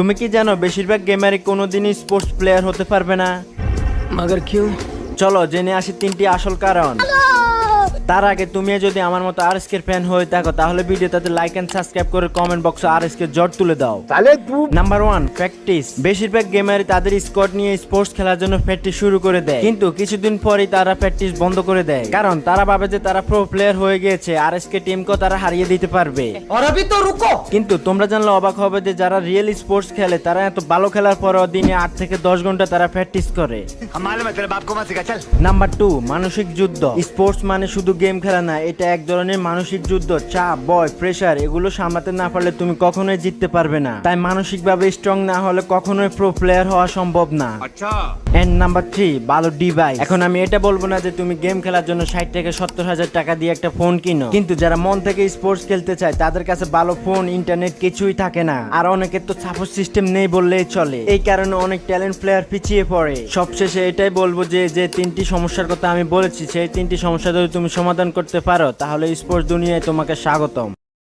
তুমি কি জানো বেশিরভাগ গেমারই কোনোদিনই স্পোর্টস প্লেয়ার হতে পারবে না? मगर क्यों? চলো জেনে আসি 3টি আসল কারণ। তার আগে তুমি যদি আমার মতো আরএসকে এর ফ্যান হয়ে থাকো তাহলে ভিডিওটাতে লাইক এন্ড সাবস্ক্রাইব করে কমেন্ট বক্সে আরএসকে জট তুলে দাও। Number 1, practice. বেশিরভাগ গেমারই তাদের স্কোয়াড নিয়ে স্পোর্টস খেলার জন্য প্র্যাকটিস শুরু করে দেয়, কিন্তু কিছুদিন পরেই তারা প্র্যাকটিস বন্ধ করে দেয়, কারণ তারা ভাবে যে তারা প্রো প্লেয়ার হয়ে গিয়েছে, আরএসকে টিমকে তারা হারিয়ে দিতে পারবে। और अभी तो रुको। কিন্তু তোমরা জানলে অবাক হবে যে যারা রিয়েল স্পোর্টস খেলে তারা এত ভালো খেলার পরেও দিনে 8 থেকে 10 ঘন্টা তারা প্র্যাকটিস করে। हम मालूम है तेरे बाप को मत सिखा चल। নাম্বার 2, মানসিক যুদ্ধ। স্পোর্টস মানে শুধু গেম খেলা না, এটা এক ধরনের মানসিক যুদ্ধ। চাপ, ভয়, প্রেসার এগুলো সামলাতে না পারলে তুমি কখনোই জিততে পারবে না। তাই মানসিকভাবে স্ট্রং না হলে কখনোই প্রো প্লেয়ার হওয়া সম্ভব না। अच्छा এন্ড নাম্বার 3, ভালো ডিভাইস। এখন আমি এটা বলবো না যে তুমি গেম খেলার জন্য 60 থেকে 70 হাজার টাকা দিয়ে একটা ফোন কিনো, কিন্তু যারা মন থেকে স্পোর্টস খেলতে চায় তাদের কাছে ভালো ফোন, ইন্টারনেট কিছুই থাকে না, আর অনেকের তো সাপোর্ট সিস্টেম নেই বললেই চলে। এই কারণে অনেক ট্যালেন্ট প্লেয়ার পিছিয়ে পড়ে। সবশেষে এটাই বলবো যে 3টি সমস্যার কথা আমি বলেছি সেই 3টি সমস্যা যদি তুমি সমাধান করতে পারো তাহলে স্পোর্টস দুনিয়ায় তোমাকে স্বাগতম।